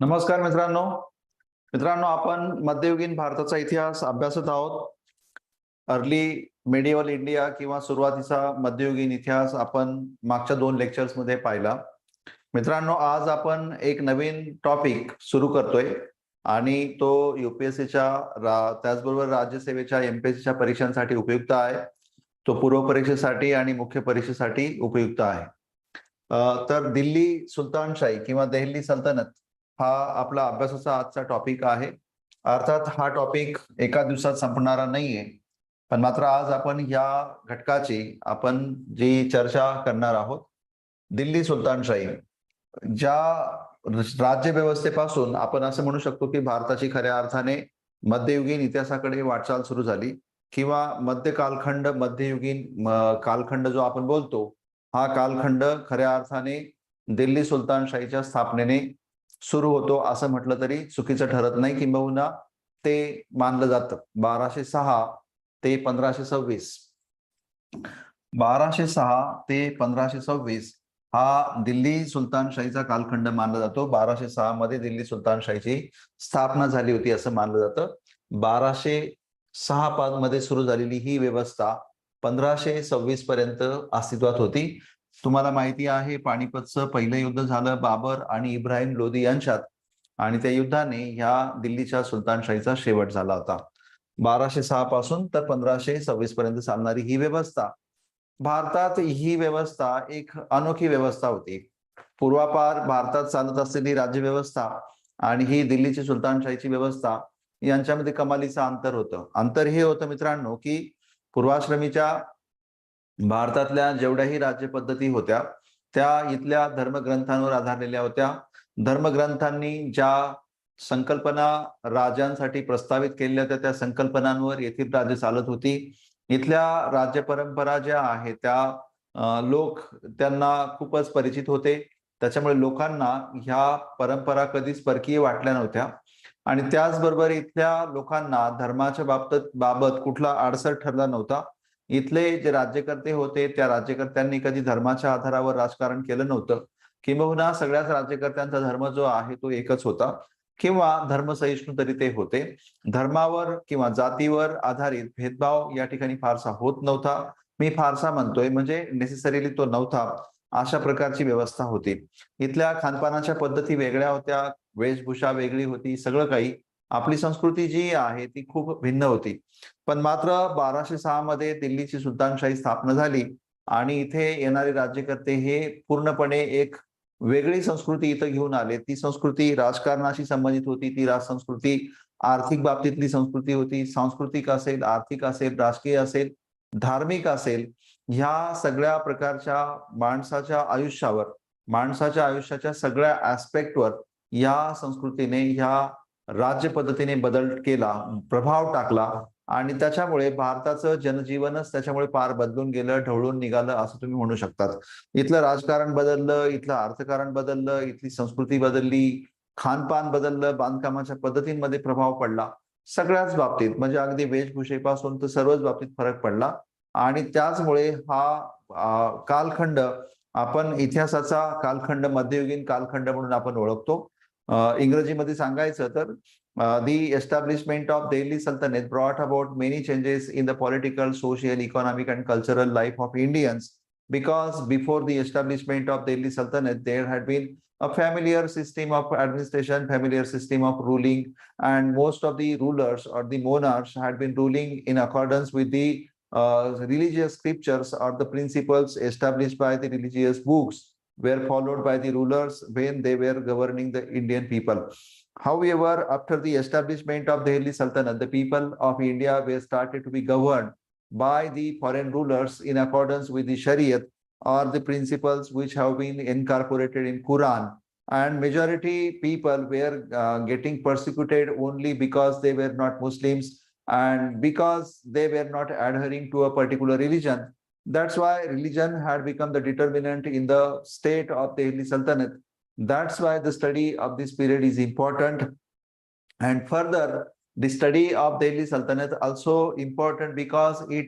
नमस्कार मित्रांनो. आपण मध्ययुगीन भारताचा इतिहास अभ्यासत आहोत. अर्ली मेडिव्हल इंडिया किंवा सुरुवातीचा मध्ययुगीन इतिहास आपण मागच्या 2 लेक्चर्समध्ये पाहिला. मित्रांनो, आज आपण एक नवीन टॉपिक सुरू करतोय आणि तो UPSCच्या त्याचबरोबर राज्यसेवेच्या MPSCच्या परीक्षांसाठी उपयुक्त आहे. तो पूर्व परीक्षेसाठी आणि मुख्य परीक्षेसाठी उपयुक्त आहे. तर दिल्ली सुलतानशाही किंवा दिल्ली सल्तनत हा आपला अभ्यासाचा आजचा टॉपिक आहे. अर्थात हा टॉपिक एका दिवसात संपणारा नाहीये, पण मात्र आज आपण या घटकाची जी चर्चा करणार आहोत. दिल्ली सुलतानशाही ज्या राज्यव्यवस्थेपासून आपण असं म्हणू शकतो की भारताची खऱ्या अर्थाने मध्ययुगीन इतिहासाकडे वाटचाल सुरू झाली किंवा मध्य कालखंड मध्ययुगीन कालखंड जो आपण बोलतो, हा कालखंड खऱ्या अर्थाने दिल्ली सुलतानशाहीच्या स्थापनेने सुरू होतो असं म्हटलं तरी चुकीचं ठरत नाही. किंबहुना ते मानलं जातं. 1206 ते 1526 1206 ते 1526 हा दिल्ली सुलतानशाहीचा कालखंड मानला जातो. 1206 मध्ये दिल्ली सुलतानशाहीची स्थापना झाली होती असं मानलं जातं. 1206 मध्ये सुरू झालेली ही व्यवस्था 1526 पर्यंत अस्तित्वात होती. तुम्हाला माहिती आहे, पानिपतचं पहिलं युद्ध झालं बाबर आणि इब्राहिम लोधी यांच्यात, आणि त्या युद्धाने ह्या दिल्लीच्या सुलतानशाहीचा शेवट झाला होता. 1206 पासून तर 1526 पर्यंत चालणारी ही व्यवस्था, भारतात ही व्यवस्था एक अनोखी व्यवस्था होती. पूर्वापार भारतात चालत असलेली राज्यव्यवस्था आणि ही दिल्लीची सुलतानशाहीची व्यवस्था यांच्यामध्ये कमालीचं अंतर होतं. अंतर हे होतं मित्रांनो की पूर्वाश्रमीच्या भारतातल्या जेवढ्याही राज्यपद्धती होत्या त्या इथल्या धर्मग्रंथांवर आधारलेल्या होत्या. धर्मग्रंथांनी ज्या संकल्पना राजांसाठी प्रस्तावित केलेल्या होत्या त्या संकल्पनांवर येथील राज्य चालत होती. इथल्या राज्य परंपरा ज्या आहेत त्या लोक त्यांना खूपच परिचित होते. त्याच्यामुळे लोकांना ह्या परंपरा कधीच परकीय वाटल्या नव्हत्या आणि त्याचबरोबर इथल्या लोकांना धर्माच्या बाबत कुठला अडसर ठरला नव्हता. इथले जे राज्यकर्ते होते त्या राज्यकर्त्यांनी कधी धर्माच्या आधारावर राजकारण केलं नव्हतं. किंबहुना सगळ्याच राज्यकर्त्यांचा धर्म जो आहे तो एकच होता किंवा धर्मसहिष्णू तरी ते होते. धर्मावर किंवा जातीवर आधारित भेदभाव या ठिकाणी फारसा होत नव्हता. मी फारसा म्हणतोय म्हणजे नेसेसरीली तो नव्हता. अशा प्रकारची व्यवस्था होती. इथल्या खानपानाच्या पद्धती वेगळ्या होत्या, वेशभूषा वेगळी होती, सगळं काही. आपली संस्कृती जी आहे ती खूप भिन्न होती. पण मात्र 1206 मध्ये दिल्लीची सुलतानशाही स्थापना झाली आणि इथे येणारे राज्यकर्ते हे पूर्णपणे एक वेगळी संस्कृती इथं घेऊन आले. ती संस्कृती राजकारणाशी संबंधित होती. ती संस्कृती आर्थिक बाबतीतली संस्कृती होती. सांस्कृतिक असेल, आर्थिक असेल, राजकीय असेल, धार्मिक असेल, ह्या सगळ्या प्रकारच्या माणसाच्या आयुष्याच्या सगळ्या ऍस्पेक्टवर या संस्कृतीने, ह्या राज्य पद्धतीने बदल केला, प्रभाव टाकला आणि त्याच्यामुळे भारताचं जनजीवनच त्याच्यामुळे फार बदलून गेलं, ढवळून निघालं असं तुम्ही म्हणू शकतात. इथलं राजकारण बदललं, इथलं अर्थकारण बदललं, इथली संस्कृती बदलली, खानपान बदललं, बांधकामाच्या पद्धतींमध्ये प्रभाव पडला. सगळ्याच बाबतीत म्हणजे अगदी वेशभूषेपासून तर सर्वच बाबतीत फरक पडला आणि त्याचमुळे हा कालखंड आपण इतिहासाचा कालखंड, मध्ययुगीन कालखंड म्हणून आपण ओळखतो. इंग्रजीमध्ये सांगायचं तर the establishment of Delhi Sultanate brought about many changes in the political, social, economic and cultural life of Indians, because before the establishment of Delhi Sultanate there had been a familiar system of administration, familiar system of ruling, and most of the rulers or the monarchs had been ruling in accordance with the religious scriptures or the principles established by the religious books were followed by the rulers when they were governing the Indian people. However, after the establishment of the Delhi Sultanate, the people of India were started to be governed by the foreign rulers in accordance with the Shariat or the principles which have been incorporated in Quran. And majority people were getting persecuted only because they were not Muslims and because they were not adhering to a particular religion. That's why religion had become the determinant in the state of the Delhi Sultanate. That's why the study of this period is important. And further, the study of Delhi Sultanate also important because it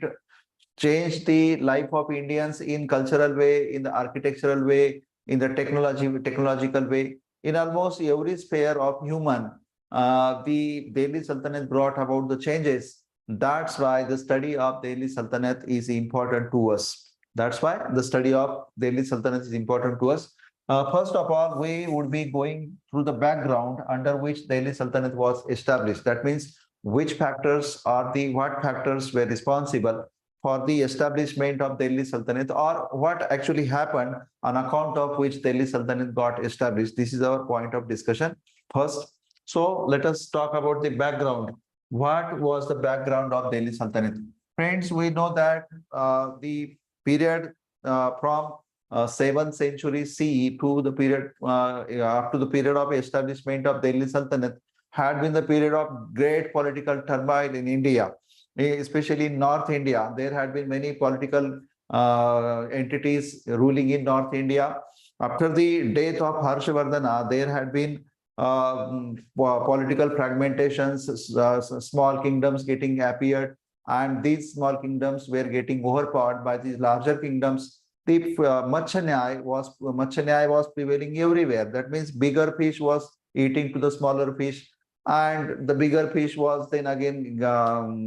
changed the life of Indians in cultural way, in the architectural way, in the technological way. in almost every sphere of human, the Delhi Sultanate brought about the changes. That's why the study of Delhi Sultanate is important to us. That's why the study of Delhi Sultanate is important to us. First of all, we would be going through the background under which Delhi Sultanate was established. That means what factors were responsible for the establishment of Delhi Sultanate, or what actually happened on account of which Delhi Sultanate got established. This is our point of discussion first. So let us talk about the background. What was the background of Delhi Sultanate? Friends, we know that the period from 7th century CE to the period up to the period of establishment of Delhi Sultanate had been the period of great political turmoil in India, especially in North India. There had been many political entities ruling in North India. After the death of Harshavardhana, there had been political fragmentations, small kingdoms getting appeared, and these small kingdoms were getting overpowered by these larger kingdoms. The Machanyay was prevailing everywhere. That means bigger fish was eating to the smaller fish, and the bigger fish was then again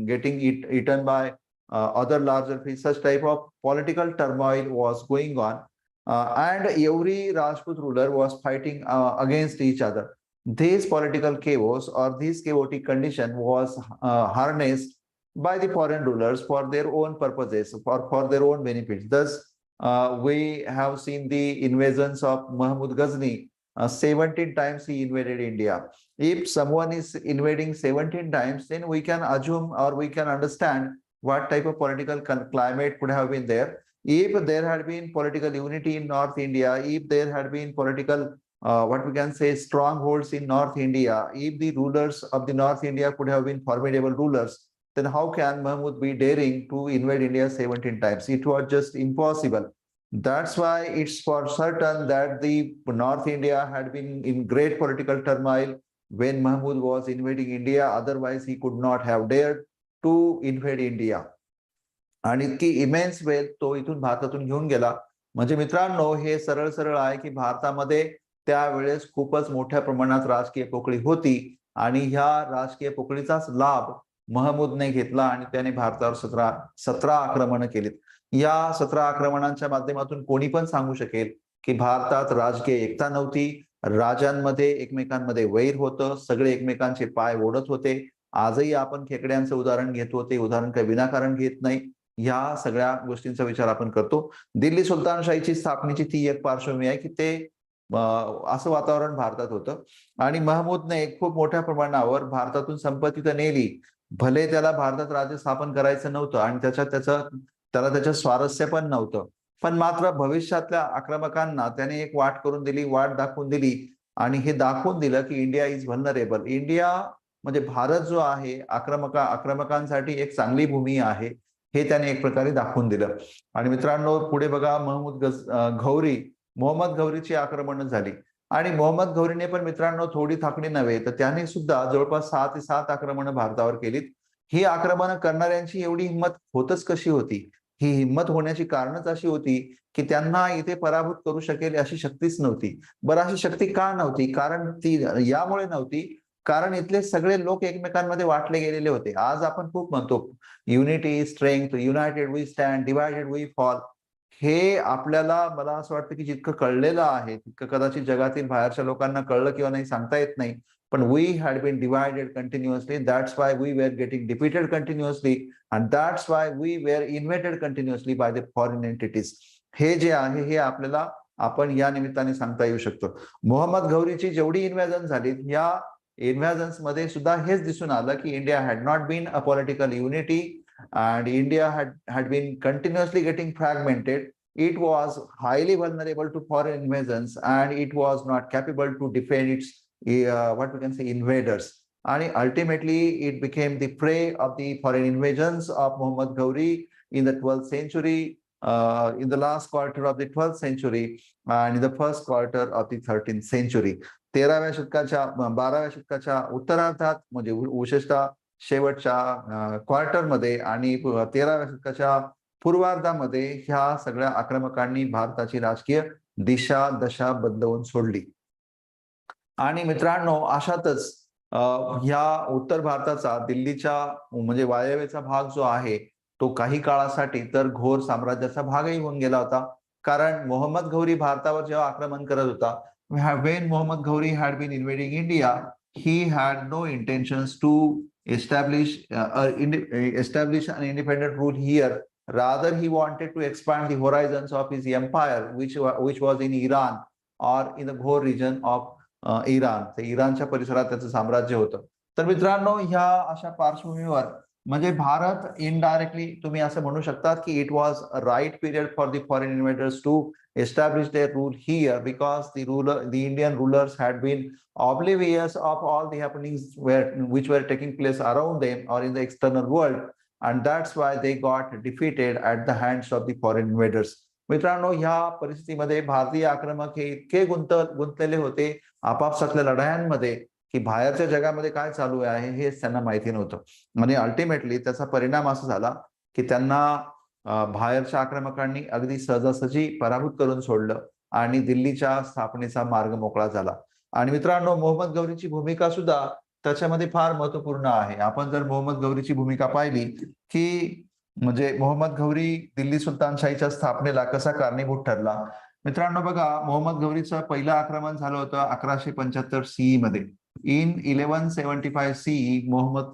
getting eaten by other larger fish. Such type of political turmoil was going on, and every Rajput ruler was fighting against each other. This political chaos or this chaotic condition was harnessed by the foreign rulers for their own purposes, for their own benefits. Thus, we have seen the invasions of Mahmud Ghazni. 17 times he invaded India. If someone is invading 17 times, then we can assume or we can understand what type of political climate could have been there. If there had been political unity in North India, if there had been political, what we can say, strongholds in North India, if the rulers of the North India could have been formidable rulers, then how can Mahmud be daring to invade India 17 times? It was just impossible. That's why it's for certain that the North India had been in great political turmoil when Mahmud was invading India. Otherwise, he could not have dared to invade India. आणि इतकी immense wealth तो इथून भारतातून घेऊन गेला. म्हणजे मित्रांनो, हे सरळ सरळ आहे की भारतामध्ये त्यावेळेस खूपच मोठ्या प्रमाणात राजकीय पोकळी होती, आणि ह्या राजकीय पोकळीचाच लाभ महमूदने घेतला आणि त्याने भारतावर 17 आक्रमण केलीत. या 17 आक्रमणांच्या माध्यमातून कोणी पण सांगू शकेल की भारतात राजकीय एकता नव्हती, राजांमध्ये एकमेकांमध्ये वैर होतं, सगळे एकमेकांचे पाय ओढत होते. आजही आपण खेकड्यांचं उदाहरण घेतो, ते उदाहरण काही विनाकारण घेत नाही. या सगळ्या गोष्टींचा विचार आपण करतो. दिल्ली सुलतानशाहीची स्थापनेची ती एक पार्श्वभूमी आहे की ते असं वातावरण भारतात होतं, आणि महमूदने खूप मोठ्या प्रमाणावर भारतातून संपत्ती तर नेली. भले त्याला भारतात राज्य स्थापन करायचं नव्हतं आणि त्याला त्याच्या स्वारस्य पण नव्हतं, पण मात्र भविष्यातल्या आक्रमकांना त्याने एक वाट करून दिली, वाट दाखवून दिली, आणि हे दाखवून दिलं की इंडिया इज व्हल्नरेबल. इंडिया म्हणजे भारत जो आहे आक्रमकांसाठी एक चांगली भूमी आहे, हे त्याने एक प्रकारे दाखवून दिलं. आणि मित्रांनो, पुढे बघा, मोहम्मद घौरीची आक्रमण झाली, आणि मोहम्मद घौरीने पण मित्रांनो थोडी थाकणी नव्हे, तर त्याने सुद्धा जवळपास 6 ते 7 आक्रमण भारतावर केलीत. ही आक्रमण करणाऱ्यांची एवढी हिंमत होतच कशी होती? ही हिंमत होण्याची कारणच अशी होती की त्यांना इथे पराभूत करू शकेल अशी शक्तीच नव्हती. बरं, अशी शक्ती का नव्हती? कारण ती यामुळे नव्हती कारण इथले सगळे लोक एकमेकांमध्ये वाटले गेलेले होते. आज आपण खूप म्हणतो unity strength, united we stand, divided we fall. हे आपल्याला, मला असं वाटतं की जितकं कळलेलं आहे तितकं कदाचित जगातील बाहेरच्या लोकांना कळलं किंवा नाही सांगता येत नाही. पण we had been divided continuously. That's why we were getting defeated continuously, and that's why we were invaded continuously by the foreign entities. हे जे आहे हे आपल्याला आपण या निमित्ताने सांगता येऊ शकतं. मोहम्मद घौरीची जेवढी इन्व्हॅजन झाली, या इन्व्हॅजन्स मध्ये सुद्धा हेच दिसून आलं की India had not been a political unity, and India had been continuously getting fragmented. It was highly vulnerable to foreign invasions, and it was not capable to defend its what we can say invaders. And ultimately, it became the prey of the foreign invasions of Muhammad Gauri in the 12th century, in the last quarter of the 12th century, and in the first quarter of the 13th century. 13व्या शतकाच्या 12व्या शतकाच्या उत्तरार्धात, म्हणजे विशेषतः शेवटच्या क्वार्टरमध्ये आणि 13व्या शतकाच्या पूर्वार्धामध्ये ह्या सगळ्या आक्रमकांनी भारताची राजकीय दशा बदलवून सोडली. आणि मित्रांनो अशातच ह्या उत्तर भारताचा दिल्लीच्या म्हणजे वायव्येचा भाग जो आहे तो काही काळासाठी तर घोर साम्राज्याचा भागही होऊन गेला होता. कारण मोहम्मद घौरी भारतावर जेव्हा आक्रमण करत होता, when Muhammad Ghori had been invading India, he had no intentions to establish an independent rule here. Rather, he wanted to expand the horizons of his empire, which was in Iran or in the Ghor region of Iran. ते इराणच्या परिसरात त्याचं साम्राज्य होतं. तर मित्रांनो ह्या अशा पार्श्वभूमीवर म्हणजे भारत इनडायरेक्टली तुम्ही असं म्हणू शकतात की it was a right period for the foreign invaders to establish their rule here because the Indian rulers had been oblivious of all the happenings which were taking place around them or in the external world, and that's why they got defeated at the hands of the foreign invaders. मित्रांनो ह्या परिस्थितीमध्ये भारतीय आक्रमक हे इतके गुंतलेले होते आपापसातल्या लढायांमध्ये की बाहेरच्या जगामध्ये काय चालू आहे हेच त्यांना माहिती नव्हतं आणि अल्टिमेटली त्याचा परिणाम असा झाला की त्यांना बाहेरच्या आक्रमकांनी अगदी सहजासहजी पराभूत करून सोडलं आणि दिल्लीच्या स्थापनेचा मार्ग मोकळा झाला. आणि मित्रांनो मोहम्मद गौरीची भूमिका सुद्धा त्याच्यामध्ये फार महत्वपूर्ण आहे. आपण जर मोहम्मद गौरीची भूमिका पाहिली की म्हणजे मोहम्मद गौरी दिल्ली सुलतानशाहीच्या स्थापनेला कसा कारणीभूत ठरला. मित्रांनो बघा मोहम्मद गौरीचं पहिलं आक्रमण झालं होतं 1175 सीई मध्ये. In 1175 CE, Muhammad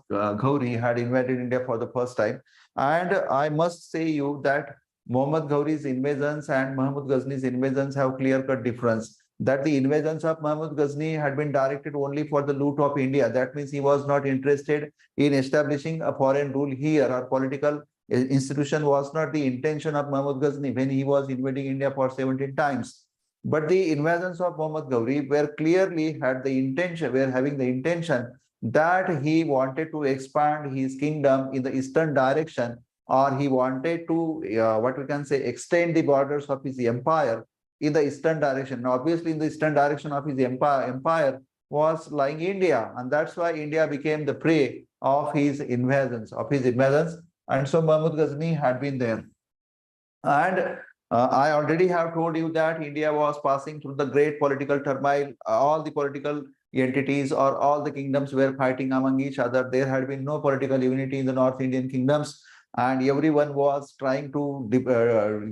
Gauri had invaded India for the first time. And I must say you that Muhammad Gauri's invasions and Mahmud Ghazni's invasions have clear-cut difference. That the invasions of Mahmud Ghazni had been directed only for the loot of India. That means he was not interested in establishing a foreign rule here or political institution was not the intention of Mahmud Ghazni when he was invading India for 17 times. But the invasions of Muhammad Gauri were clearly having the intention that he wanted to expand his kingdom in the eastern direction, or he wanted to what we can say extend the borders of his empire in the eastern direction. Now, obviously, in the eastern direction of his empire was lying India, and that's why India became the prey of his invasions. And so Mahmud Ghazni had been there. And I already have told you that India was passing through the great political turmoil. All the political entities or all the kingdoms were fighting among each other. There had been no political unity in the North Indian kingdoms, and everyone was trying to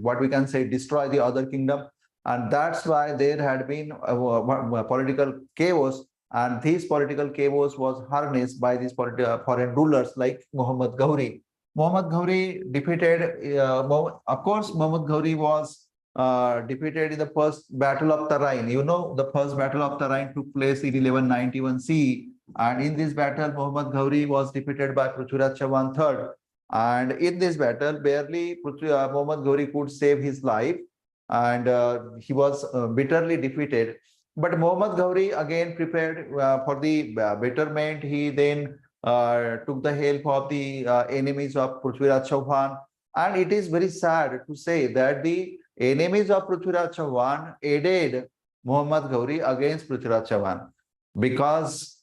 what we can say destroy the other kingdom. And that's why there had been political chaos, and this political chaos was harnessed by these foreign rulers like Muhammad Gauri. Muhammad Gauri defeated, of course, Muhammad Gauri was defeated in the first Battle of Tarain. You know, the first Battle of Tarain took place in 1191 CE. And in this battle, Muhammad Gauri was defeated by Prithviraj Chauhan III. And in this battle, barely Muhammad Gauri could save his life. And he was bitterly defeated. But Muhammad Gauri again prepared for the betterment. He then took the help of the enemies of Prithviraj Chauhan. And it is very sad to say that the enemies of Prithviraj Chauhan aided Muhammad Gauri against Prithviraj Chauhan, because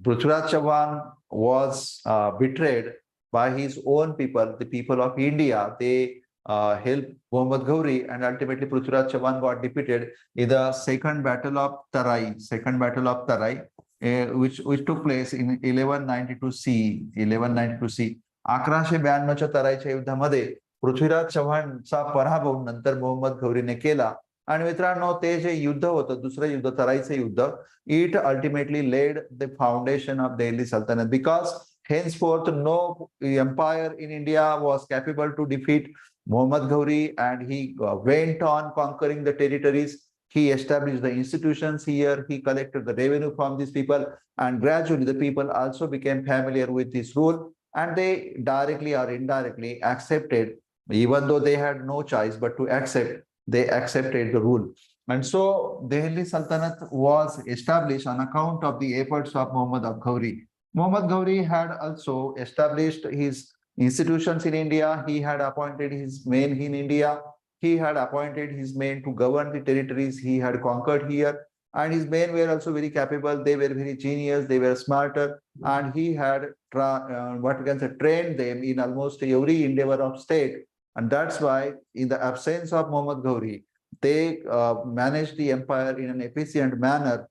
Prithviraj Chauhan was betrayed by his own people, the people of India. They helped Muhammad Gauri, and ultimately Prithviraj Chauhan got defeated in the second battle of Tarai. Which took place in 1192 CE. 1192 CE. 1192च्या तराईच्या युद्धामध्ये पृथ्वीराज चव्हाणचा पराभव नंतर मोहम्मद गौरीने केला. आणि मित्रांनो ते जे युद्ध होतं दुसरं युद्ध तराईचं युद्ध, it ultimately led the foundation of Delhi सल्तनत, because henceforth no empire in India was capable to defeat Muhammad Gauri, and he went on conquering the territories. He established the institutions here. He collected the revenue from these people, and gradually the people also became familiar with this rule, and they directly or indirectly accepted, even though they had no choice but to accept, they accepted the rule. And so Delhi Sultanate was established on account of the efforts of Muhammad Gauri. Muhammad Gauri had also established his institutions in India. He had appointed his men in India. He had appointed his men to govern the territories he had conquered here. And his men were also very capable. They were very genius. They were smarter. And he had trained them in almost every endeavor of state. And that's why, in the absence of Muhammad Gauri, they managed the empire in an efficient manner.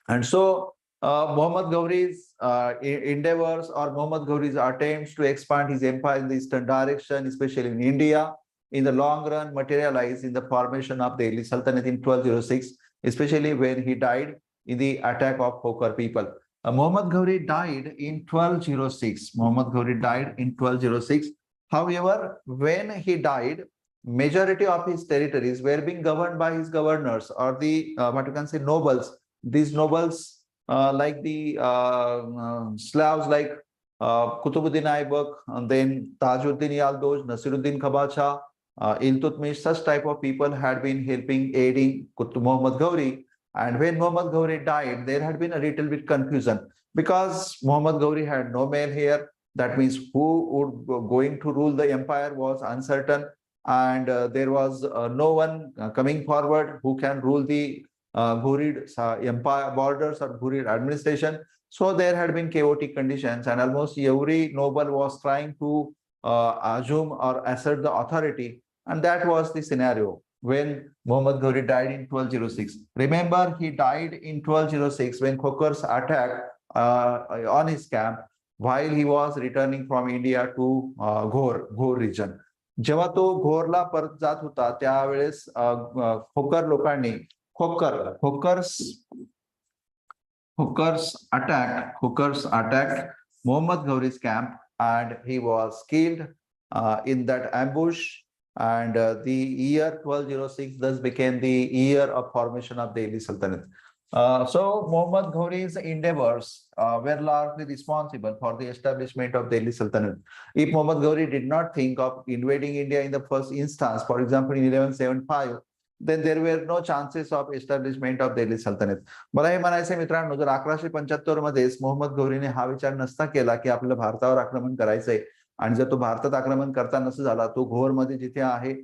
And so Muhammad Gauri's endeavors or Muhammad Gauri's attempts to expand his empire in the eastern direction, especially in India, in the long run materialized in the formation of Delhi Sultanate in 1206, especially when he died in the attack of Khokar people. Muhammad Gauri died in 1206. Muhammad Gauri died in 1206. However, when he died, majority of his territories were being governed by his governors or the what you can say nobles. These nobles, like the Slavs, like Kutubuddin Aibak, and then Tajuddin Yaldoz, Nasiruddin Khabacha, Iltutmish, such type of people had been helping, aiding Muhammad Gauri. And when Muhammad Gauri died, there had been a little bit confusion because Muhammad Gauri had no male heir. That means who would going to rule the empire was uncertain, and there was no one coming forward who can rule the Ghurid empire borders or Ghurid administration. So there had been chaotic conditions, and almost every noble was trying to assume or assert the authority, and that was the scenario when Muhammad Ghori died in 1206. Remember, he died in 1206 when Khokars attacked on his camp while he was returning from India to Ghor region. जेव्हा तो घोरला परत जात होता त्यावेळेस खोकर लोकांनी Hookers attacked Muhammad Ghori's camp, and he was killed in that ambush. And the year 1206 thus became the year of formation of Delhi Sultanate. So Muhammad Ghori's endeavors were largely responsible for the establishment of Delhi Sultanate. If Muhammad Ghori did not think of invading India in the first instance, for example, in 1175, then there were no chances of establishment of Delhi Sultanate. मला हे म्हणायचं मित्रांनो, जर 1175 मध्येच मोहम्मद घोरीने हा विचार नसता केला की आपल्याला भारतावर आक्रमण करायचंय, आणि जर तो भारतात आक्रमण करता नसं झाला, तो घोरमध्ये जिथे आहे,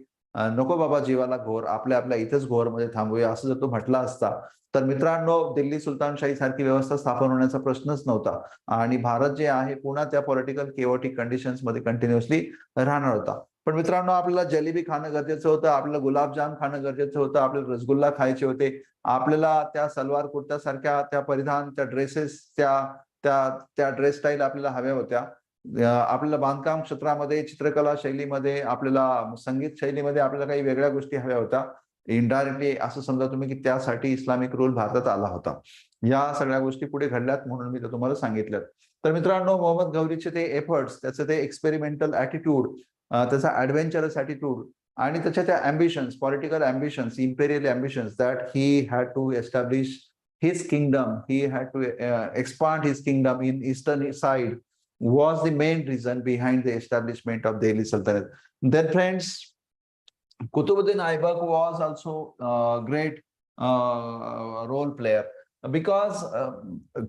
नको बाबा जीवाला घोर, आपल्या आपल्या इथेच घोरमध्ये थांबूया, असं जर तो म्हटला असता, तर मित्रांनो दिल्ली सुलतानशाही सारखी व्यवस्था स्थापन होण्याचा प्रश्नच नव्हता, आणि भारत जे आहे पुन्हा त्या पॉलिटिकल केओटिक कंडिशन्स मध्ये कंटिन्युअसली राहणार होता. पण मित्रांनो, आपल्याला जलेबी खाणं गरजेचं होतं, आपल्याला गुलाबजाम खाणं गरजेचं होतं, आपल्याला रसगुल्ला खायचे होते, आपल्याला त्या सलवार कुर्त्यासारख्या त्या परिधान, त्या ड्रेसेस, त्या ड्रेस स्टाईल आपल्याला हव्या होत्या. आपल्याला बांधकाम क्षेत्रामध्ये, चित्रकला शैलीमध्ये, आपल्याला संगीत शैलीमध्ये आपल्याला काही वेगळ्या गोष्टी हव्या होत्या. इनडायरेक्टली असं समजा तुम्ही की त्यासाठी इस्लामिक रूल भारतात आला होता. या सगळ्या गोष्टी पुढे घडल्यात म्हणून मी तुम्हाला सांगितलं. तर मित्रांनो, मोहम्मद घौरीचे ते एफर्ट्स, त्याचं ते एक्सपेरिमेंटल ॲटिट्यूड, त्याचा ॲडव्हेंचरस ॲटिट्यूड, आणि त्याच्या त्या ambitions, political ambitions, imperial ambitions, that he had to establish his kingdom, he had to expand his kingdom in eastern side, was the main reason behind the establishment of Delhi Sultanate. Then friends, Qutbuddin Aibak was also a great role player, because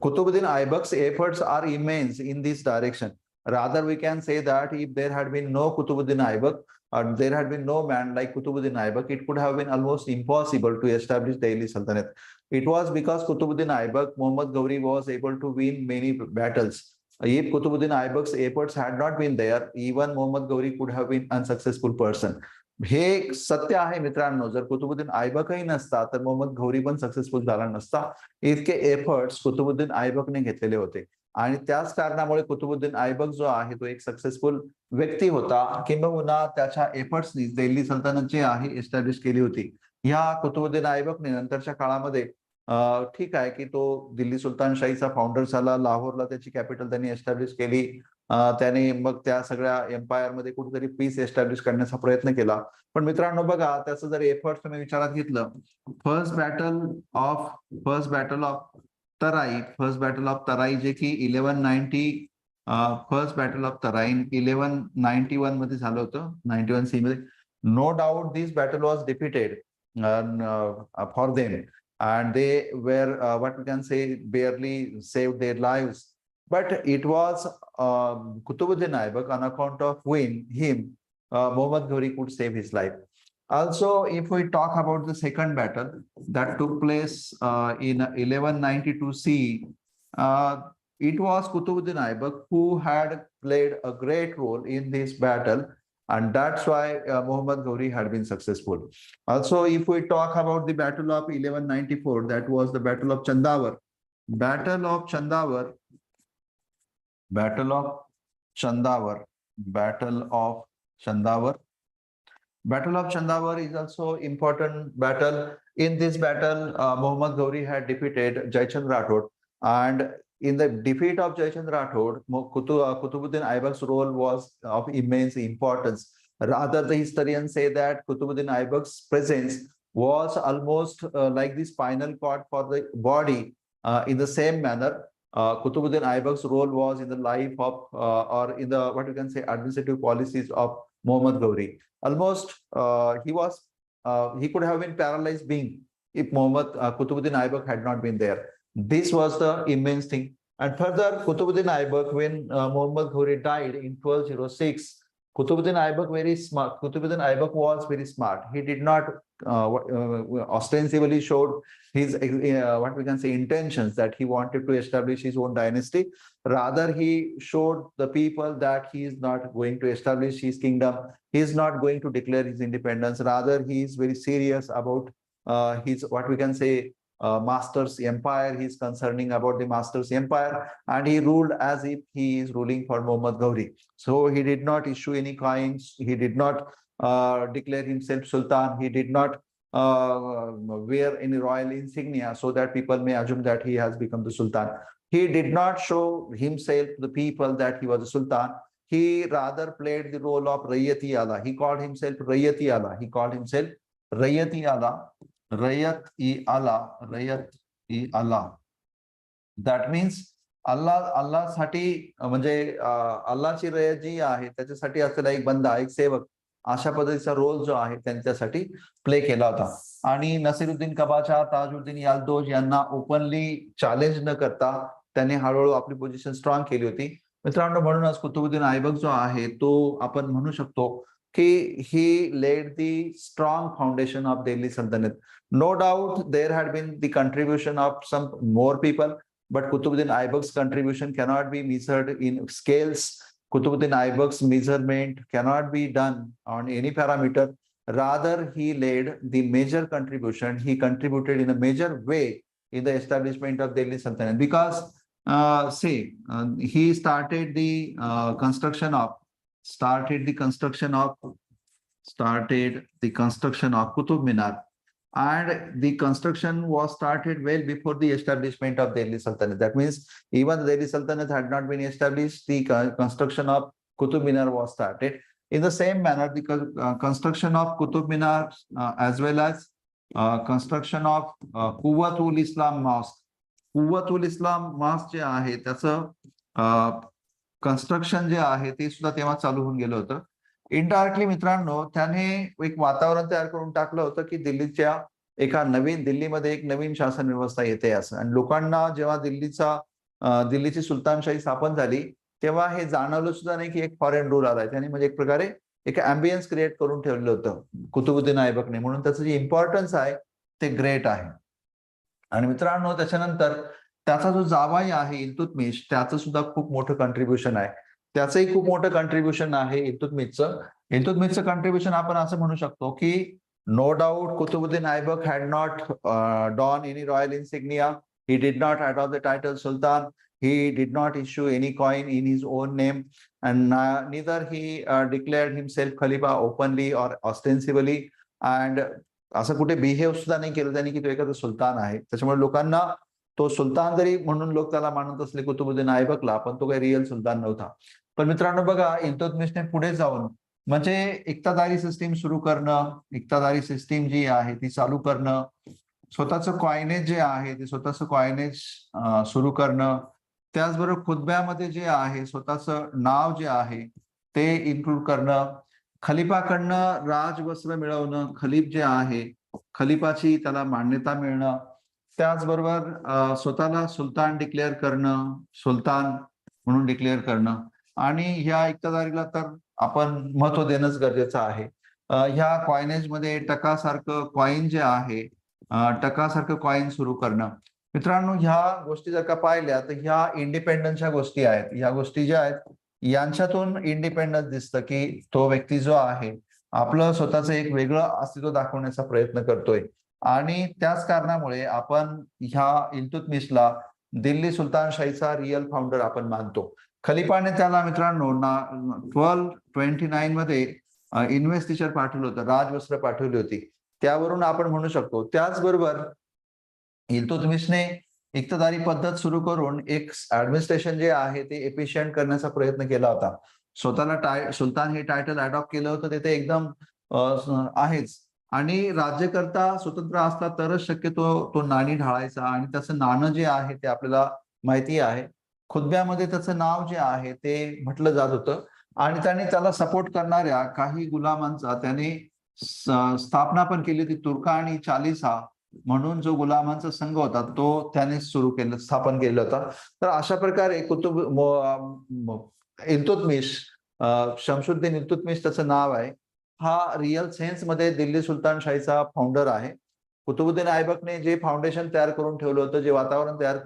Qutbuddin Aibak's efforts are immense in this direction. Rather, we can say that if there had been no Qutbuddin Aibak, or there had been no man like Qutbuddin Aibak, it could have been almost impossible to establish Delhi Sultanate. It was because Qutbuddin Aibak, Muhammad Ghori was able to win many battles. If Qutbuddin Aibak's efforts had not been there, even Muhammad Ghori could have been unsuccessful person. हे सत्य आहे मित्रांनो. जर कुतुबुद्दीन ऐबकही नसता तर मोहम्मद घौरी पण successful झाला नसता. इतके एफर्ट्स कुतुबुद्दीन ऐबकने घेतलेले होते, आणि त्याच कारणामुळे कुतुबुद्दीन ऐबक जो आहे तो एक सक्सेसफुल व्यक्ती होता, किंबहुना त्याच्या एफर्ट्सनी दिल्ली सल्तनत जी आहे एस्टॅब्लिश केली होती. या कुतुबुद्दीन ऐबकने नंतरच्या काळामध्ये ठीक आहे की तो दिल्ली सुलतानशाहीचा फाउंडर झाला, लाहोरला त्याची कॅपिटल त्यांनी एस्टॅब्लिश केली, त्याने मग त्या सगळ्या एम्पायरमध्ये कुठेतरी पीस एस्टॅब्लिश करण्याचा प्रयत्न केला. पण मित्रांनो बघा, त्याचं जर एफर्ट तुम्ही विचारात घेतलं, फर्स्ट बॅटल ऑफ तराई जे की 1190 फर्स्ट बॅटल ऑफ तराई 1191 मध्ये झालं होतं, 91 सी मध्ये. No doubt this battle was defeated for them, and they were what we can say barely saved their lives, but it was Qutbuddin Aibak, on account of him Muhammad Ghori could save his life. Also, if we talk about the second battle that took place in 1192 CE, it was Qutbuddin Aibak who had played a great role in this battle, and that's why Muhammad Ghori had been successful. Also, if we talk about the battle of 1194, that was the battle of Chandawar. Battle of Chandawar, battle of Chandawar, battle of Chandawar. Battle of Chandawar is also important battle. In this battle, Muhammad Gauri had defeated Jaichand Rathod, and in the defeat of Jaichand Rathod, Kutubuddin Aibak's role was of immense importance. Rather, the historians say that Kutubuddin Aibak's presence was almost like the spinal cord for the body. In the same manner, Kutubuddin Aibak's role was in the life of or in the what you can say administrative policies of Muhammad Gauri. Almost he could have been paralyzed being if Muhammad Kutubuddin Aibak had not been there. This was the immense thing. And further, Kutubuddin Aibak, when Muhammad Ghori died in 1206, Kutubuddin Aibak very smart. Kutubuddin Aibak was very smart. He did not ostensibly showed his what we can say intentions that he wanted to establish his own dynasty. Rather, he showed the people that he is not going to establish his kingdom. He is not going to declare his independence. Rather, he is very serious about his what we can say master's empire. He is concerning about the master's empire, and he ruled as if he is ruling for Muhammad Gauri. So he did not issue any coins. He did not declare himself sultan. He did not wear any royal insignia so that people may assume that he has become the sultan. He did not show himself to the people that he was a sultan. He rather played the role of Rayati Allah. He called himself Rayati Allah. He called himself Rayati Allah. Rayat-i-Allah. Rayat-i-Allah. That means Allah साठी म्हणजे अल्लाची रयत जी आहे त्याच्यासाठी असलेला एक बंदा, एक सेवक, अशा पद्धतीचा रोल जो आहे त्यांच्यासाठी प्ले केला होता. आणि नसीरुद्दीन कबाचा, ताजुद्दीन याल्दोज यांना ओपनली चॅलेंज न करता त्यांनी हळूहळू आपली पोझिशन स्ट्रॉंग केली होती. मित्रांनो, म्हणूनच कुतुबुद्दीन ऐबक जो आहे तो आपण म्हणू शकतो की he laid the strong foundation of Delhi सल्तनत. No doubt there had been the contribution of some more people, but Qutbuddin Aibak's contribution cannot be measured in scales. Qutbuddin Aibak's measurement cannot be done on any parameter. Rather, he laid the major contribution. He contributed in a major way in the establishment of Delhi Sultanate because, he started the construction of Qutub Minar. And the construction was started well before the establishment of Delhi Sultanate. That means even the Delhi Sultanate had not been established, the construction of Qutub Minar was started. In the same manner, the construction of Qutub Minar as well as construction of Quwwatul Islam Mosque. Quwwatul Islam Mosque जे आहे त्याचं construction जे आहे ते सुद्धा तेव्हा चालू होऊन गेलं होतं. इनडायरेक्टली मित्रांनो त्याने एक वातावरण तयार करून टाकलं होतं की दिल्लीच्या दिल्लीमध्ये एक नवीन शासन व्यवस्था येते असं. आणि लोकांना जेव्हा दिल्लीची सुलतानशाही स्थापन झाली तेव्हा हे जाणवलं सुद्धा नाही की एक फॉरेन रूल आलाय. त्याने म्हणजे एक प्रकारे एक अँबियन्स क्रिएट करून ठेवलं होतं कुतुबुद्दीन ऐबकने. म्हणून त्याचं जे इम्पॉर्टन्स आहे ते ग्रेट आहे. आणि मित्रांनो त्याच्यानंतर त्याचा जो जावाई आहे इल्तुतमिश, त्याचं सुद्धा खूप मोठं कंट्रीब्युशन आहे. त्याचंही खूप मोठं कंट्रीब्युशन आहे इल्तुतमिशचं कंट्रीब्युशन आपण असं म्हणू शकतो की no doubt Qutbuddin Aibak had not don any royal insignia. He did not adopt the title Sultan. He did not issue any coin in his own name, and neither he declared himself Khalifa openly or ostensibly. And असं कुठे behave सुद्धा नाही केलं त्यांनी की तो एखादा सुलतान आहे. त्याच्यामुळे लोकांना तो सुलतान जरी म्हणून लोक त्याला मानत असले कुतुबुद्दीन ऐबकला, पण तो काही रिअल सुलतान नव्हता. पण मित्रांनो बघा, इल्तुतमिशने पुढे जाऊन म्हणजे इक्तादारी सिस्टीम सुरू करणं, इक्तादारी सिस्टीम जी आहे ती चालू करणं, स्वतःचं कॉइनेज जे आहे ते स्वतःचं कॉइनेज सुरू करणं, त्याचबरोबर खुतब्यामध्ये जे आहे स्वतःचं नाव जे आहे ते इन्क्लूड करणं, खलिफाकडनं राजवस्त्र मिळवणं, खलीफ जे आहे खलिफाची त्याला मान्यता मिळणं, त्याचबरोबर स्वतःला सुलतान डिक्लेअर करणं, सुलतान म्हणून डिक्लेअर करणं. आणि ह्या इक्तादारीला तर आपण महत्व देणंच गरजेचं आहे. ह्या कॉइनेजमध्ये टकासारखं कॉइन जे आहे, टकासारखं कॉइन सुरू करणं. मित्रांनो ह्या गोष्टी जर का पाहिल्या तर ह्या इंडिपेंडन्सच्या गोष्टी आहेत. ह्या गोष्टी ज्या आहेत यांच्यातून इंडिपेंडन्स दिसतं की तो व्यक्ती जो आहे आपलं स्वतःचं एक वेगळं अस्तित्व दाखवण्याचा प्रयत्न करतोय. आणि त्याच कारणामुळे आपण ह्या इल्तुतमिशला दिल्ली सुलतानशाहीचा रिअल फाउंडर आपण मानतो. खलिफाने त्याला मित्रांनो 1229 मध्ये इन्व्हेस्टिचर पाठवलं होतं, राजवस्त्र पाठवली होती, त्यावरून आपण म्हणू शकतो. त्याचबरोबर इल्तुतमिशने इक्तदारी पद्धत सुरू करून एक ऍडमिनिस्ट्रेशन जे आहे ते एफिशियंट करण्याचा प्रयत्न केला होता. स्वतःला सुलतान हे टायटल अडॉप्ट केलं होतं, ते एकदम आहेच. आणि राज्यकर्ता स्वतंत्र असला तरच शक्यतो तो नाणी ढाळायचा, आणि त्याचं नाणं जे आहे ते आपल्याला माहिती आहे. खुतब्यामध्ये त्याचं नाव जे आहे ते म्हटलं जात होतं, आणि त्याने त्याला सपोर्ट करणाऱ्या काही गुलामांचा त्याने स्थापना पण केली होती. तुर्का आणि चालिसा म्हणून जो गुलामांचा संघ होता तो त्याने स्थापन केला होता. तर अशा प्रकारे इल्तुतमिश, शमशुद्दीन इल्तुतमिश त्याचं नाव आहे, हा रिअल सेन्स मध्ये दिल्ली सुलतानशाहीचा फाउंडर आहे. कुतुबुद्दीन ऐबकने जे फाउंडेशन तयार करून ठेवलं होतं, जे वातावरण तयार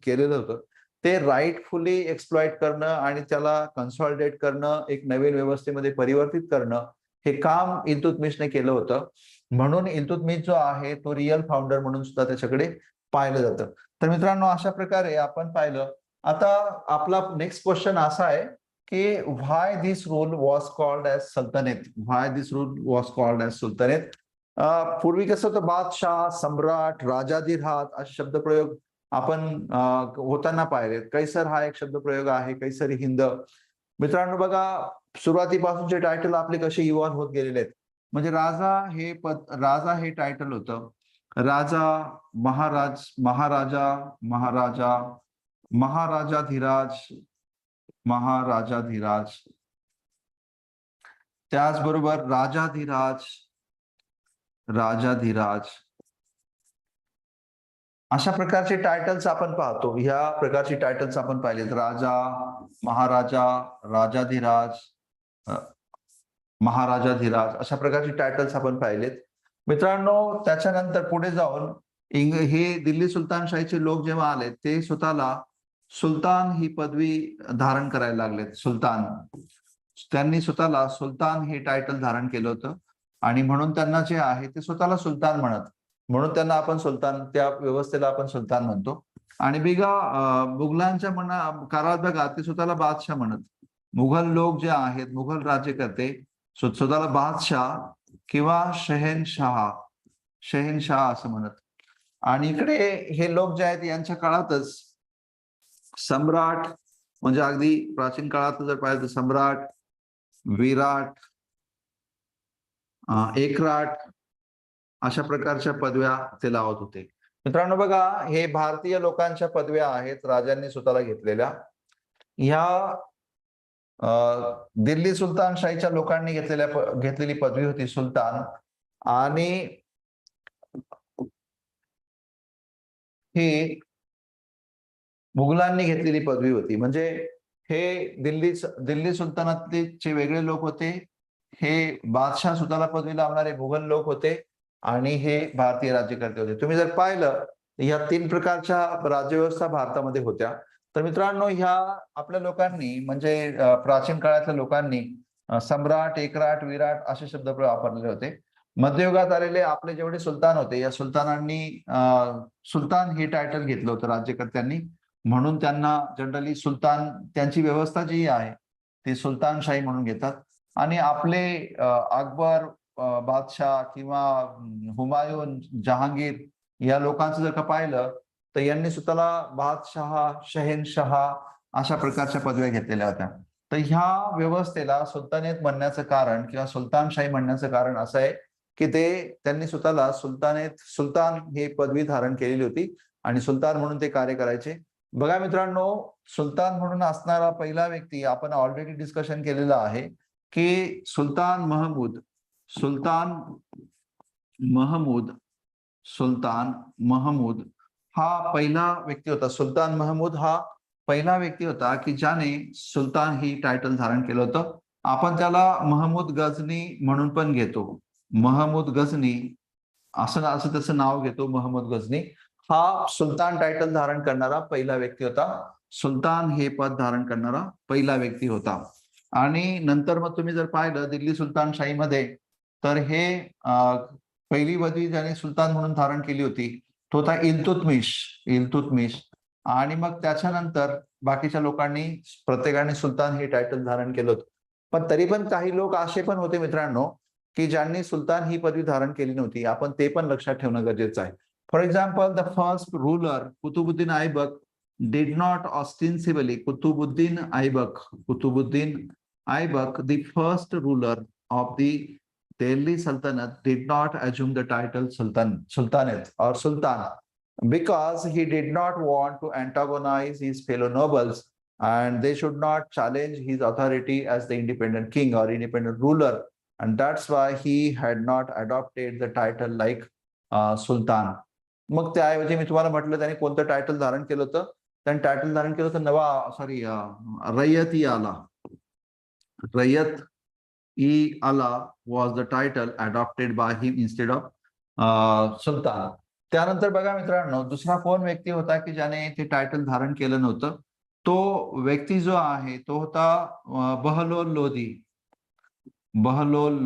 केलेलं होतं, ते राईटफुली एक्सप्लॉइट करणं आणि त्याला कन्सॉलिडेट करणं, एक नवीन व्यवस्थेमध्ये परिवर्तित करणं, हे काम इल्तुतमिशने केलं होतं. म्हणून इल्तुतमिश जो आहे तो रिअल फाउंडर म्हणून सुद्धा त्याच्याकडे पाहिलं जातं. तर मित्रांनो, अशा प्रकारे आपण पाहिलं. आता आपला नेक्स्ट क्वेश्चन असा आहे की why this rule was called as sultanate. Why this rule was called as sultanate. पूर्वी कसं होतं, बादशाह, सम्राट, राजाधिराज असे शब्दप्रयोग आपण होताना पाहिले. कैसर हा एक शब्दप्रयोग आहे, कैसरी हिंद. मित्रांनो बघा, सुरुवातीपासूनचे टायटल आपले कसे इव्हॉल्व्ह होत गेलेले आहेत. म्हणजे राजा हे टायटल होतं. राजा, महाराज, महाराजा, महाराजा, महाराजाधिराज, महाराजाधिराज, त्याचबरोबर राजाधिराज, राजाधिराज, अशा प्रकारचे टायटल्स आपण पाहतो. ह्या प्रकारची टायटल्स आपण पाहिलेत. राजा, महाराजा, राजाधिराज, महाराजाधिराज, अशा प्रकारची टायटल्स आपण पाहिलेत. मित्रांनो, त्याच्यानंतर पुढे जाऊन हे दिल्ली सुलतानशाहीचे लोक जेव्हा आले, ते स्वतःला सुलतान ही पदवी धारण करायला लागलेत. सुलतान, त्यांनी स्वतःला सुलतान हे टायटल धारण केलं होतं, आणि म्हणून त्यांना जे आहे ते स्वतःला सुलतान म्हणत, म्हणून त्यांना आपण सुलतान, त्या व्यवस्थेला आपण सुलतान म्हणतो. आणि मुघलांच्या काळात बघा, ते स्वतःला बादशाह म्हणत. मुघल लोक जे आहेत, मुघल राज्यकर्ते स्वतःला बादशाह किंवा शहेनशाह असं म्हणत. आणि इकडे हे लोक जे आहेत यांच्या काळातच सम्राट, म्हणजे अगदी प्राचीन काळात जर पाहिलं तर सम्राट, विराट, एकराट अशा प्रकारच्या पदव्या ते लावत होते. मित्रांनो बघा, हे भारतीय लोकांच्या पदव्या आहेत, राजांनी स्वतःला घेतलेल्या. ह्या दिल्ली सुलतानशाहीच्या लोकांनी घेतलेली पदवी होती सुलतान. आणि ही मुघलांनी घेतलेली पदवी होती. म्हणजे हे दिल्ली सुलतानातचे वेगळे लोक होते, हे बादशाह स्वतःला पदवी लावणारे मुघल लोक होते, आणि हे भारतीय राज्यकर्ते होते. तुम्ही जर पाहिलं, ह्या 3 प्रकारच्या राज्यव्यवस्था भारतामध्ये होत्या. तर मित्रांनो, ह्या आपल्या लोकांनी, म्हणजे प्राचीन काळातल्या लोकांनी सम्राट, एकराट, विराट असे शब्द वापरलेले होते. मध्ययुगात आलेले आपले जेवढे सुलतान होते, या सुलतानांनी सुलतान हे टायटल घेतलं होतं राज्यकर्त्यांनी, म्हणून त्यांना जनरली सुलतान, त्यांची व्यवस्था जी आहे ती सुलतानशाही म्हणून घेतात. आणि आपले अकबर, बादशाह किंवा हुमायून, जहांगीर या लोकांचं जर का पाहिलं तर यांनी स्वतःला बादशाह, शहेनशाह अशा प्रकारच्या पदव्या घेतलेल्या होत्या. तर ह्या व्यवस्थेला सुलतानेत म्हणण्याचं कारण किंवा सुलतानशाही म्हणण्याचं कारण असं आहे की त्यांनी स्वतःला सुलतान हे पदवी धारण केलेली होती, आणि सुलतान म्हणून ते कार्य करायचे. बघा मित्रांनो, सुलतान म्हणून असणारा पहिला व्यक्ती आपण ऑलरेडी डिस्कशन केलेलं आहे की सुलतान महमूद हा पहिला व्यक्ती होता. सुलतान महमूद हा पहिला व्यक्ती होता की ज्याने सुलतान ही टायटल धारण केलं होतं. आपण त्याला महमूद गझनी म्हणून पण घेतो. महमूद गझनी असं त्याचं नाव घेतो. महमूद गझनी हा सुलतान टायटल धारण करणारा पहिला व्यक्ती होता. सुलतान हे पद धारण करणारा पहिला व्यक्ती होता. आणि नंतर मग तुम्ही जर पाहिलं दिल्ली सुलतानशाहीमध्ये, तर हे पहिली पदवी ज्याने सुलतान म्हणून धारण केली होती तो होता इल्तुतमिश. आणि मग त्याच्यानंतर बाकीच्या लोकांनी प्रत्येकाने सुलतान हे टायटल धारण केलं होतं. पण तरी पण काही लोक असे पण होते मित्रांनो की ज्यांनी सुलतान ही पदवी धारण केली नव्हती. आपण ते पण लक्षात ठेवणं गरजेचं आहे. For example, the first ruler Qutbuddin Aibak did not ostensibly Kutubuddin Aibak, the first ruler of the Delhi Sultanate, did not assume the title Sultanate or Sultan because he did not want to antagonize his fellow nobles, and they should not challenge his authority as the independent king or independent ruler, and that's why he had not adopted the title like Sultan. मग त्याऐवजी मी तुम्हाला म्हटलं त्याने कोणतं title धारण केलं होतं. त्यांनी टायटल धारण केलं होतं रयत ई आला. रयत ई आला was the title adopted by him instead of sultan. त्यानंतर बघा मित्रांनो, दुसरा कोण व्यक्ती होता की ज्याने ते टायटल धारण केलं नव्हतं. तो व्यक्ती जो आहे तो होता Bahlol Lodhi. Bahlol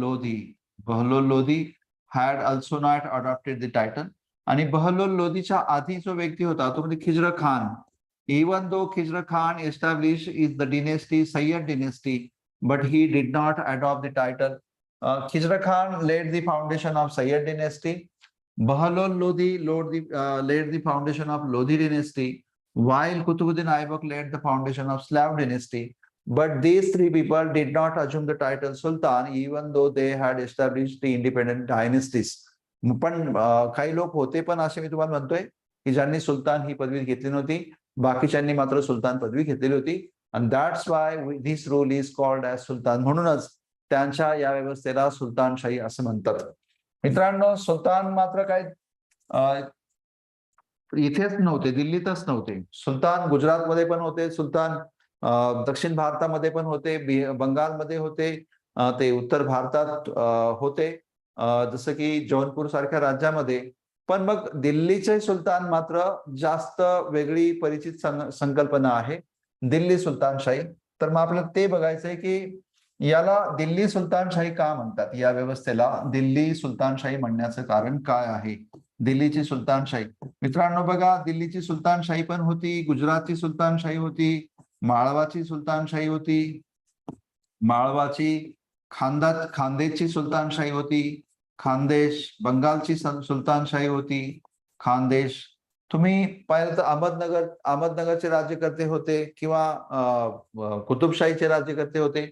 Lodhi had also not adopted the title. आणि बहलोल लोधीच्या आधी जो व्यक्ती होता तो म्हणजे Khizr Khan. Even though Khizr Khan established is the dynasty, Sayyid dynasty, but he did not adopt the title. Khizr Khan laid the foundation of Sayyid dynasty. Bahlol Lodi laid the foundation of Lodi dynasty, while Kutubuddin Aibak laid the foundation of Slav dynasty. But these three people did not assume the title Sultan, even though they had established the independent dynasties. पण काही लोक होते पण असे मी तुम्हाला म्हणतोय की ज्यांनी सुलतान ही पदवी घेतली नव्हती. बाकीच्यांनी मात्र सुलतान पदवी घेतलेली होती. And that's why this rule is called as sultan. म्हणूनच त्यांच्या या व्यवस्थेला सुलतानशाही असं म्हणतात. मित्रांनो, सुलतान मात्र काय इथेच नव्हते, दिल्लीतच नव्हते. सुलतान गुजरातमध्ये पण होते, सुलतान दक्षिण भारतामध्ये पण होते, बंगालमध्ये होते, ते उत्तर भारतात होते, जसं की जौनपूर सारख्या राज्यामध्ये. पण मग दिल्लीचे सुलतान मात्र जास्त वेगळी परिचित संकल्पना आहे, दिल्ली सुलतानशाही. तर मग आपल्याला ते बघायचंय की याला दिल्ली सुलतानशाही का म्हणतात. या व्यवस्थेला दिल्ली सुलतानशाही म्हणण्याचं कारण काय आहे. दिल्लीची सुलतानशाही मित्रांनो बघा, दिल्लीची सुलतानशाही पण होती, गुजरातची सुलतानशाही होती, माळवाची सुलतानशाही होती, माळवाची खानदेशची सुलतानशाही होती, खानदेश बंगालची सुलतानशाही होती, खानदेश. तुम्ही पाहिलं तर अहमदनगरचे राज्यकर्ते होते किंवा कुतुबशाहीचे राज्यकर्ते होते.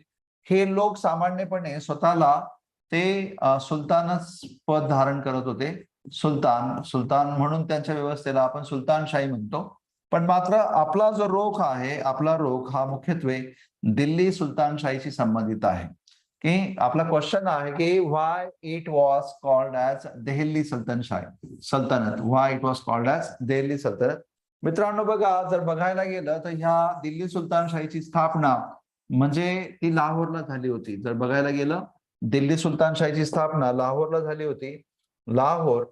हे लोक सामान्यपणे स्वतःला ते सुलतानच पद धारण करत होते. सुलतान म्हणून त्यांच्या व्यवस्थेला आपण सुलतानशाही म्हणतो. पण मात्र आपला जो रोख आहे, आपला रोख हा मुख्यत्वे दिल्ली सुलतानशाहीशी संबंधित आहे. की आपला क्वेश्चन आहे की why it was called as Delhi सल्तनत. Why it was called as Delhi सल्तनत. मित्रांनो बघा, जर बघायला गेलं तर ह्या दिल्ली सुलतानशाहीची स्थापना म्हणजे ती लाहोरला झाली होती. जर बघायला गेलं, दिल्ली सुलतानशाहीची स्थापना लाहोरला झाली होती. लाहोर,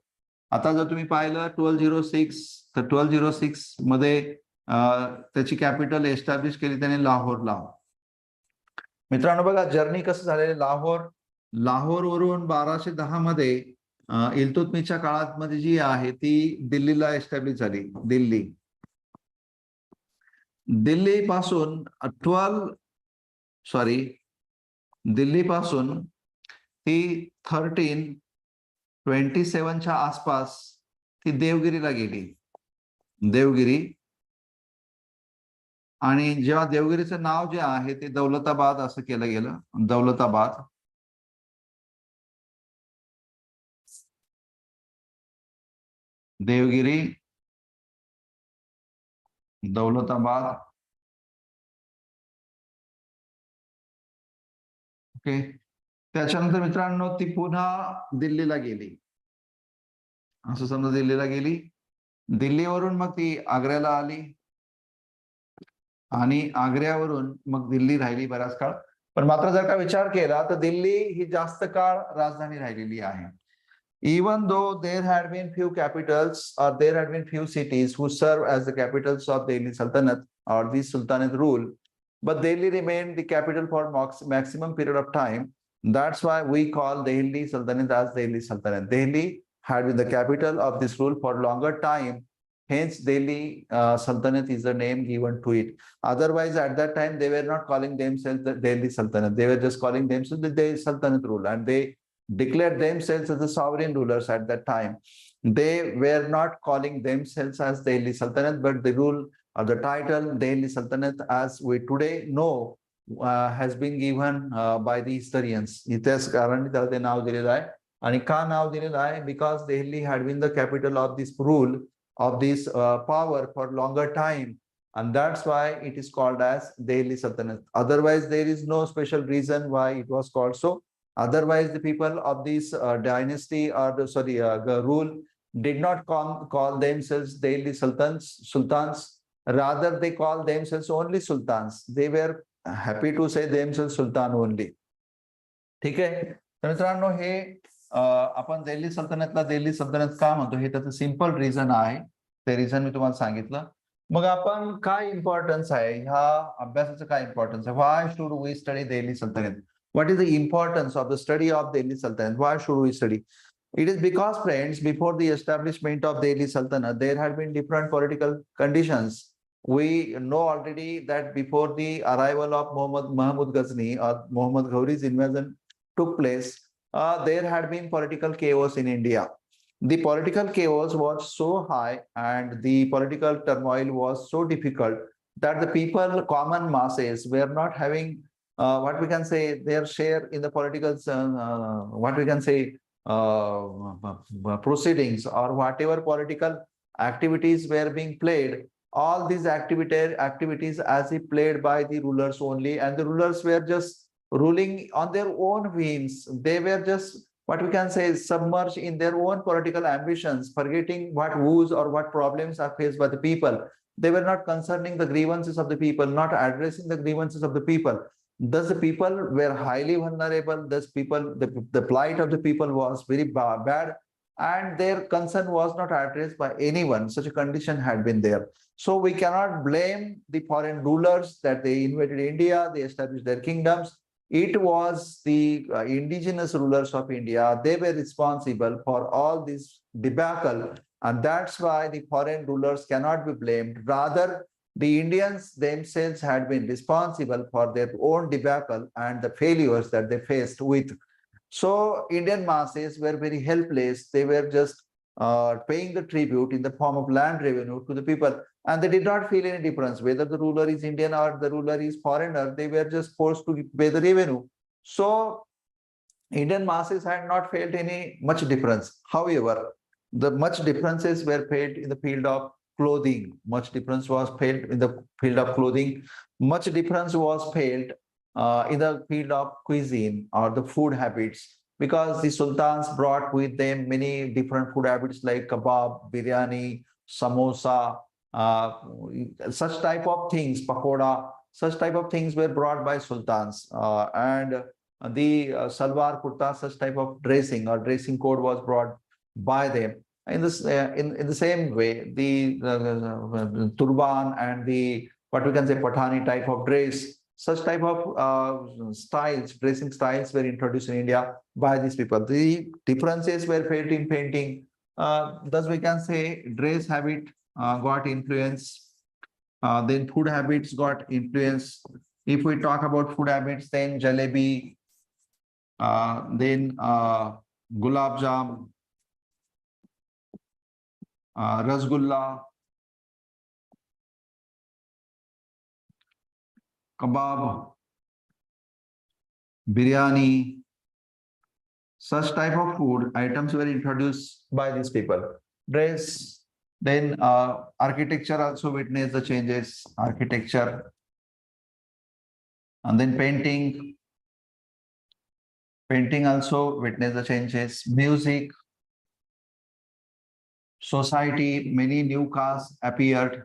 आता जर तुम्ही पाहिलं 1206, तर 1206 मध्ये त्याची कॅपिटल एस्टॅब्लिश केली त्याने लाहोरला. मित्रांनो बघा, जर्नी कसं झालेलं. लाहोरवरून 1210 मध्ये इल्तुतमिशच्या काळात मध्ये जी आहे ती दिल्लीला एस्टॅब्लिश झाली. दिल्ली पासून ती 1327च्या आसपास ती देवगिरीला गेली. आणि जेव्हा देवगिरीचं नाव जे आहे ते दौलताबाद असं केलं गेलं. देवगिरी, दौलताबाद. ओके. त्याच्यानंतर मित्रांनो ती पुन्हा दिल्लीला गेली. असं समजा दिल्लीला गेली. दिल्लीवरून मग ती आग्र्याला आली आणि आग्र्यावरून मग दिल्ली राहिली बराच काळ. पण मात्र जर का विचार केला तर दिल्ली ही जास्त काळ राजधानी राहिलेली आहे. Even though there had been few capitals or there had been few cities who serve as the capitals of Delhi Sultanate or the Sultanate rule, but Delhi remained the capital for maximum period of time. That's why we call Delhi Sultanate as Delhi Sultanate. Delhi had been the capital of this rule for longer time. Hence, Delhi Sultanate is the name given to it. Otherwise, at that time, they were not calling themselves the Delhi Sultanate. They were just calling themselves the Delhi Sultanate rule, and they declared themselves as the sovereign rulers at that time. They were not calling themselves as Delhi Sultanate, but the rule or the title Delhi Sultanate, as we today know, has been given by the historians. इतिहासकारांनी त्याला ते नाव दिलेलं आहे. आणि का नाव दिलेलं आहे? Because Delhi had been the capital of this rule, of this power for longer time, and that's why it is called as Delhi Sultanate. Otherwise, there is no special reason why it was called so. Otherwise, the people of this dynasty or the rule did not call themselves Delhi sultans. Rather, they call themselves only sultans. They were happy to say themselves sultan only. ठीक आहे. तर मित्रांनो, हे आपण दिल्ली सल्तनतला दिल्ली सल्तनत का म्हणतो हे त्याचं सिंपल रिझन आहे. ते रिझन मी तुम्हाला सांगितलं. मग आपण काय इम्पॉर्टन्स आहे ह्या अभ्यासाचं, काय इम्पॉर्टन्स आहे? व्हाय शुड वी स्टडी दिल्ली सल्तनत? What is the importance of the study of Delhi Sultanate? Why should we study? It is because, friends, before the establishment of Delhi Sultanate, there had been different political conditions. We know already that before the arrival of Mahmud Ghazni or Muhammad Gauri's invasion took place, there had been political chaos in India. The political chaos was so high and the political turmoil was so difficult that the people, common masses, were not having what we can say their share in the political what we can say proceedings or whatever political activities were being played. All these activities as if played by the rulers only, and the rulers were just ruling on their own whims. They were just, what we can say, submerged in their own political ambitions, forgetting what woes or what problems are faced by the people. They were not concerning the grievances of the people, not addressing the grievances of the people. Thus, the people were highly vulnerable. Thus, the plight of the people was very bad, and their concern was not addressed by anyone. Such a condition had been there. So we cannot blame the foreign rulers that they invaded India, they established their kingdoms. It was the indigenous rulers of India. They were responsible for all this debacle, and that's why the foreign rulers cannot be blamed. Rather, the Indians themselves had been responsible for their own debacle and the failures that they faced with. So Indian masses were very helpless. They were just paying the tribute in the form of land revenue to the people, and they did not feel any difference whether the ruler is Indian or the ruler is foreigner. They were just forced to pay the revenue. So Indian masses had not felt any much difference. However, the much differences were felt in the field of clothing. Much difference was felt in the field of clothing. Much difference was felt in the field of cuisine or the food habits, because the sultans brought with them many different food habits like kebab, biryani, samosa, such type of things, pakoda, such type of things were brought by sultans, and the salwar kurta, such type of dressing or dressing code was brought by them. In this, in the same way, the turban and the, what we can say, Pathani type of dress, such type of styles, dressing styles were introduced in India by these people. The differences were felt in painting. Thus, we can say dress habit got influence. Then food habits got influence. If we talk about food habits, then jalebi, then gulab jam, rasgulla, kebab, biryani, such type of food items were introduced by these people. Dress, then architecture also witnessed the changes, architecture, and then painting also witnessed the changes, music, society, many new castes appeared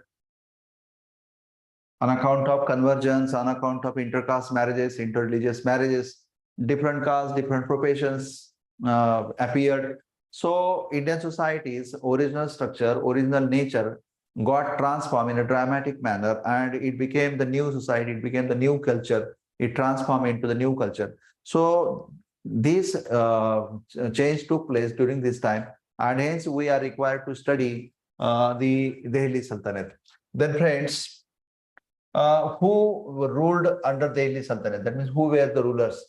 on account of convergence, on account of intercaste marriages, interreligious marriages, different castes, different professions appeared. So Indian society's original structure, original nature got transformed in a dramatic manner, and it became the new society, it became the new culture, it transformed into the new culture. So this change took place during this time, and hence we are required to study the Delhi Sultanate. Then friends, who ruled under Delhi Sultanate? That means who were the rulers?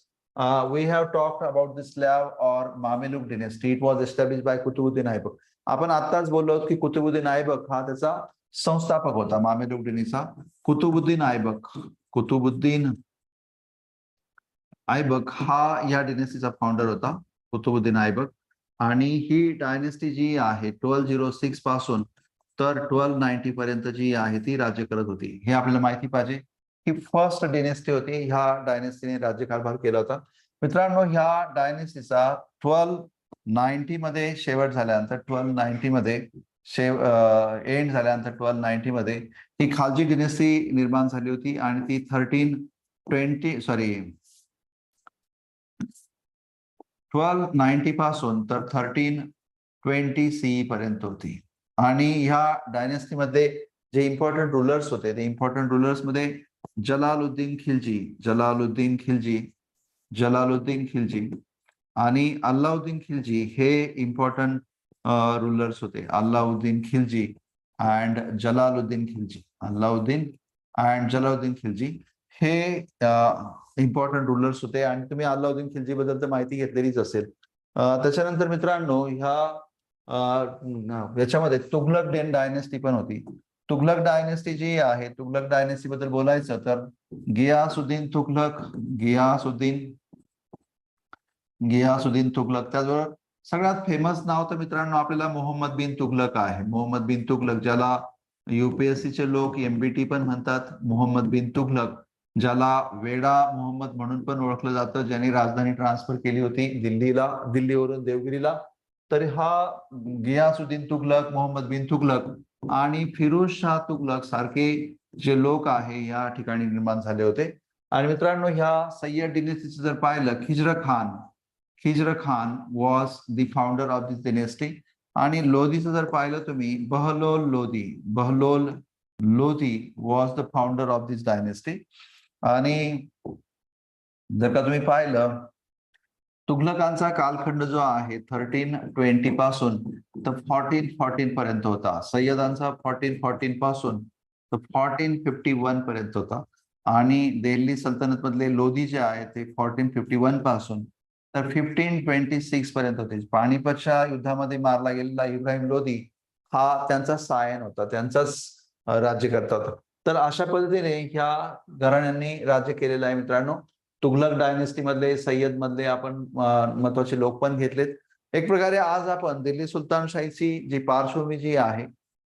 We have talked about the Slav or Mameluke dynasty. It was established by Kutubuddin Aibak. आपण आताच बोललो की कुतुबुद्दीन ऐबक हा त्याचा संस्थापक होता मामेलुक दिनीचा. कुतुबुद्दीन ऐबक हा या डिनेस्टीचा फाउंडर होता, कुतुबुद्दीन ऐबक. आणि ही डायनेस्टी जी आहे 1206 पासून तर 1290 पर्यंत जी आहे ती राज्य करत होती. हे आपल्याला माहिती पाहिजे. ही फर्स्ट डायनेस्टी होती. ह्या डायनेस्टीने राज्यकारभार केला होता. मित्रांनो, ह्या डायनेस्टीचा 1290 मध्ये शेवट झाल्यानंतर 1290 मध्ये एंड झाल्यानंतर 1290 मध्ये ही खालची डिनेस्टी निर्माण झाली होती आणि ती 1290 पासून तर 1320 CE पर्यंत होती. आणि ह्या डायनेस्टी मध्ये जे इम्पॉर्टंट रूलर्स होते ते इम्पॉर्टंट रूलर्स मध्ये जलालुद्दीन खिलजी आणि अल्लाउद्दीन खिलजी हे इम्पॉर्टंट रूलर्स होते. अल्लाउद्दीन खिलजी अँड जलालुद्दीन खिलजी हे इम्पॉर्टंट रूलर्स होते. आणि तुम्ही अल्लाउद्दीन खिलजी बद्दल तर माहिती घेतलेलीच असेल. त्याच्यानंतर मित्रांनो, याच्यामध्ये तुघलक डायनेस्टी पण होती. तुघलक डायनेस्टी जी आहे, तुघलक डायनेस्टी बद्दल बोलायचं तर गियासुद्दीन तुघलक. त्याचबरोबर सगळ्यात फेमस नाव तर मित्रांनो आपल्याला मोहम्मद बिन तुघलक आहे. मोहम्मद बिन तुघलक, ज्याला UPSCचे लोक MBT पण म्हणतात. मोहम्मद बिन तुघलक, ज्याला वेडा मोहम्मद म्हणून पण ओळखलं जातं, ज्यांनी राजधानी ट्रान्सफर केली होती दिल्लीवरून देवगिरीला. तर हा गियासुद्दीन तुघलक, मोहम्मद बिन तुघलक आणि फिरोज शाह तुघलक सारखे जे लोक आहे या ठिकाणी निर्माण झाले होते. आणि मित्रांनो, ह्या सय्यद डिनेस्टीचं जर पाहिलं, Khizr Khan was the founder of this dynasty. आणि लोधीचं जर पाहिलं तुम्ही, Bahlol Lodi was the founder of this dynasty. आणि जर का तुम्ही पाहिलं, तुघलकांचा कालखंड जो आहे 1320 पासून तर 1414 पर्यंत होता. सय्यदांचा 1414 पासून तर 1451 पर्यंत होता. आणि दिल्ली सल्तनत मधले लोधी जे आहे ते 1451 पासून तर 1526 पर्यंत होते. पानिपतच्या युद्धामध्ये मारला गेलेला इब्राहिम लोधी हा त्यांचा सायन होता, त्यांचाच राज्यकर्ता होता. तर अशा पद्धतीने ह्या घराण्यांनी राज्य केलेलं आहे. मित्रांनो, तुघलक डायनेस्टी मधले, सय्यद मधले आपण महत्वाचे लोक पण घेतलेत. एक प्रकारे आज आपण दिल्ली सुलतानशाहीची जी पार्श्वभूमी जी आहे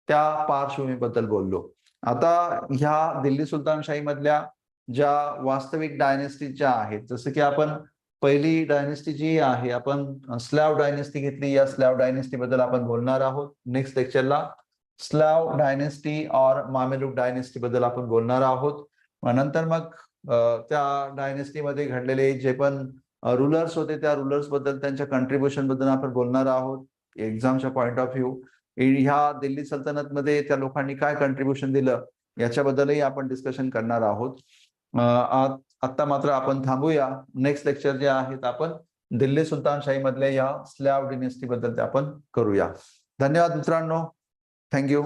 त्या पार्श्वभूमीबद्दल बोललो. आता ह्या दिल्ली सुलतानशाही मधल्या ज्या वास्तविक डायनेस्टी ज्या आहेत, जसं की आपण पहिली डायनेस्टी जी आहे आपण स्लाव डायनेस्टी घेतली. या स्लाव डायनेस्टी बद्दल आपण बोलणार आहोत नेक्स्ट लेक्चरला. स्लाव डायनेस्टी और मामेलुक डायनेस्टी बद्दल आपण बोलणार आहोत. नंतर मग त्या डायनेस्टीमध्ये घडलेले जे पण रूलर्स होते त्या रूलर्स बद्दल, त्यांच्या कंट्रीब्युशन बद्दल आपण बोलणार आहोत एक्झामच्या पॉइंट ऑफ व्ह्यू. ह्या दिल्ली सल्तनत मध्ये त्या लोकांनी काय कंट्रीब्युशन दिलं याच्याबद्दलही आपण डिस्कशन करणार आहोत. आता मात्र आपण थांबूया. नेक्स्ट लेक्चर जे आहेत आपण दिल्ली सुलतानशाही मधल्या या स्लाव डिनेस्टी बद्दल ते आपण करूया. धन्यवाद मित्रांनो. थँक्यू.